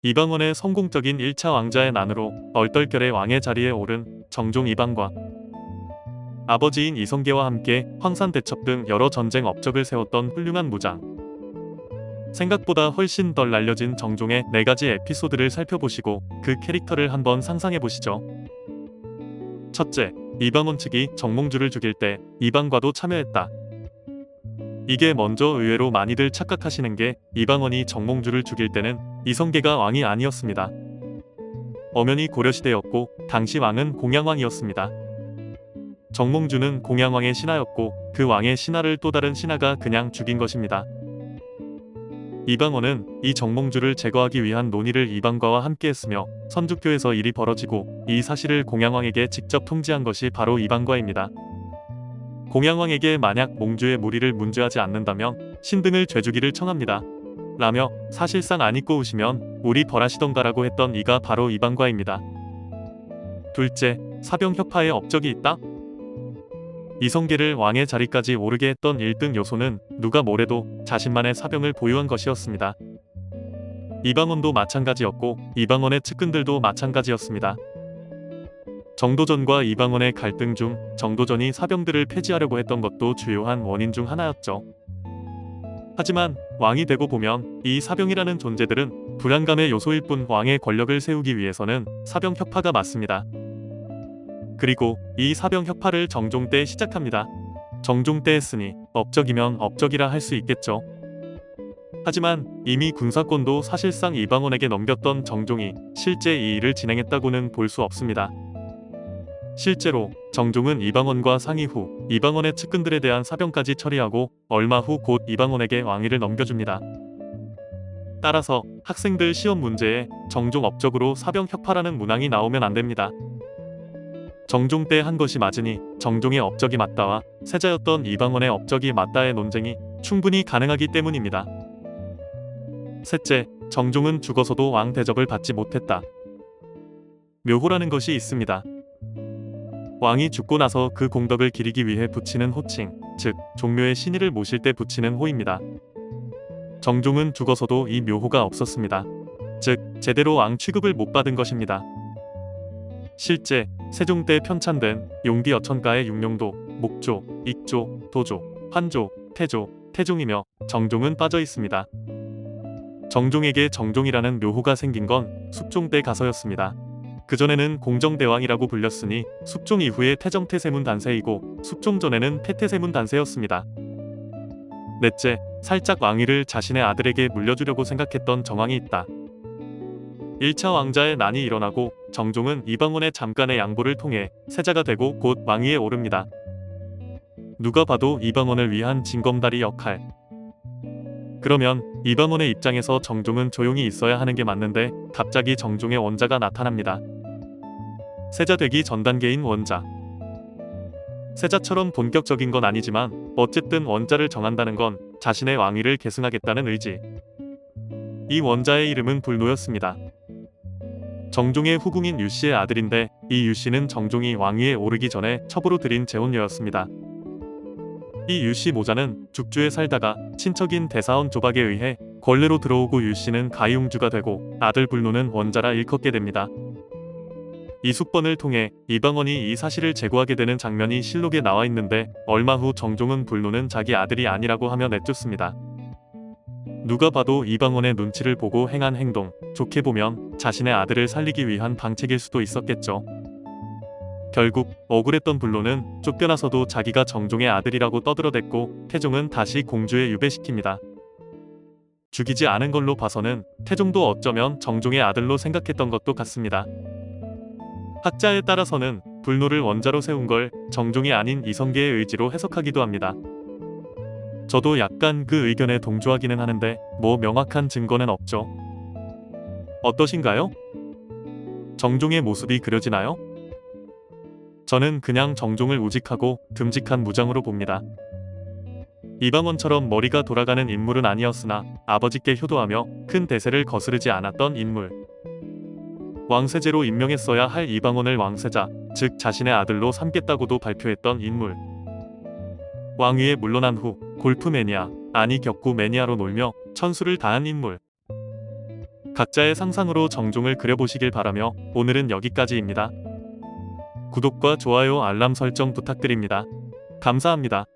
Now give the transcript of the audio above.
이방원의 성공적인 1차 왕자의 난으로 얼떨결에 왕의 자리에 오른 정종 이방과 아버지인 이성계와 함께 황산대첩 등 여러 전쟁 업적을 세웠던 훌륭한 무장. 생각보다 훨씬 덜 알려진 정종의 4가지 에피소드를 살펴보시고 그 캐릭터를 한번 상상해보시죠. 첫째, 이방원 측이 정몽주를 죽일 때 이방과도 참여했다. 이게 먼저 의외로 많이들 착각하시는 게 이방원이 정몽주를 죽일 때는 이성계가 왕이 아니었습니다. 엄연히 고려시대였고 당시 왕은 공양왕이었습니다. 정몽주는 공양왕의 신하였고 그 왕의 신하를 또 다른 신하가 그냥 죽인 것입니다. 이방원은 이 정몽주를 제거하기 위한 논의를 이방과와 함께했으며 선주교에서 일이 벌어지고 이 사실을 공양왕에게 직접 통지한 것이 바로 이방과입니다. 공양왕에게 만약 몽주의 무리를 문죄하지 않는다면 신등을 죄주기를 청합니다. 라며 사실상 안 잊고 오시면 우리 벌하시던가라고 했던 이가 바로 이방과입니다. 둘째, 사병협파에 업적이 있다? 이성계를 왕의 자리까지 오르게 했던 1등 요소는 누가 뭐래도 자신만의 사병을 보유한 것이었습니다. 이방원도 마찬가지였고 이방원의 측근들도 마찬가지였습니다. 정도전과 이방원의 갈등 중 정도전이 사병들을 폐지하려고 했던 것도 주요한 원인 중 하나였죠. 하지만 왕이 되고 보면 이 사병이라는 존재들은 불안감의 요소일 뿐 왕의 권력을 세우기 위해서는 사병협파가 맞습니다. 그리고 이 사병협파를 정종 때 시작합니다. 정종 때 했으니 업적이면 업적이라 할 수 있겠죠. 하지만 이미 군사권도 사실상 이방원에게 넘겼던 정종이 실제 이 일을 진행했다고는 볼 수 없습니다. 실제로 정종은 이방원과 상의 후 이방원의 측근들에 대한 사병까지 처리하고 얼마 후 곧 이방원에게 왕위를 넘겨줍니다. 따라서 학생들 시험 문제에 정종 업적으로 사병협파라는 문항이 나오면 안 됩니다. 정종 때 한 것이 맞으니 정종의 업적이 맞다와 세자였던 이방원의 업적이 맞다의 논쟁이 충분히 가능하기 때문입니다. 셋째, 정종은 죽어서도 왕 대접을 받지 못했다. 묘호라는 것이 있습니다. 왕이 죽고 나서 그 공덕을 기리기 위해 붙이는 호칭, 즉 종묘의 신의를 모실 때 붙이는 호입니다. 정종은 죽어서도 이 묘호가 없었습니다. 즉 제대로 왕 취급을 못 받은 것입니다. 실제 세종 때 편찬된 용비 어천가의 육룡도, 목조, 익조, 도조, 환조, 태조, 태종이며 정종은 빠져 있습니다. 정종에게 정종이라는 묘호가 생긴 건 숙종 때 가서였습니다. 그전에는 공정대왕이라고 불렸으니 숙종 이후에 태정태세문 단세이고 숙종 전에는 태태세문 단세였습니다. 넷째, 살짝 왕위를 자신의 아들에게 물려주려고 생각했던 정황이 있다. 1차 왕자의 난이 일어나고 정종은 이방원의 잠깐의 양보를 통해 세자가 되고 곧 왕위에 오릅니다. 누가 봐도 이방원을 위한 징검다리 역할. 그러면 이방원의 입장에서 정종은 조용히 있어야 하는 게 맞는데 갑자기 정종의 원자가 나타납니다. 세자 되기 전 단계인 원자. 세자처럼 본격적인 건 아니지만 어쨌든 원자를 정한다는 건 자신의 왕위를 계승하겠다는 의지. 이 원자의 이름은 불노였습니다. 정종의 후궁인 유씨의 아들인데 이 유씨는 정종이 왕위에 오르기 전에 첩으로 들인 재혼녀였습니다. 이 유씨 모자는 죽주에 살다가 친척인 대사원 조박에 의해 권례로 들어오고 유씨는 가이용주가 되고 아들 불노는 원자라 일컫게 됩니다. 이 숙번을 통해 이방원이 이 사실을 제고하게 되는 장면이 실록에 나와 있는데 얼마 후 정종은 불노는 자기 아들이 아니라고 하며 내쫓습니다. 누가 봐도 이방원의 눈치를 보고 행한 행동, 좋게 보면 자신의 아들을 살리기 위한 방책일 수도 있었겠죠. 결국 억울했던 불노는 쫓겨나서도 자기가 정종의 아들이라고 떠들어댔고 태종은 다시 공주에 유배시킵니다. 죽이지 않은 걸로 봐서는 태종도 어쩌면 정종의 아들로 생각했던 것도 같습니다. 학자에 따라서는 불노를 원자로 세운 걸 정종이 아닌 이성계의 의지로 해석하기도 합니다. 저도 약간 그 의견에 동조하기는 하는데 뭐 명확한 증거는 없죠. 어떠신가요? 정종의 모습이 그려지나요? 저는 그냥 정종을 우직하고 듬직한 무장으로 봅니다. 이방원처럼 머리가 돌아가는 인물은 아니었으나 아버지께 효도하며 큰 대세를 거스르지 않았던 인물. 왕세제로 임명했어야 할 이방원을 왕세자, 즉 자신의 아들로 삼겠다고도 발표했던 인물. 왕위에 물러난 후 골프 매니아, 아니 격구 매니아로 놀며 천수를 다한 인물. 각자의 상상으로 정종을 그려보시길 바라며 오늘은 여기까지입니다. 구독과 좋아요 알람 설정 부탁드립니다. 감사합니다.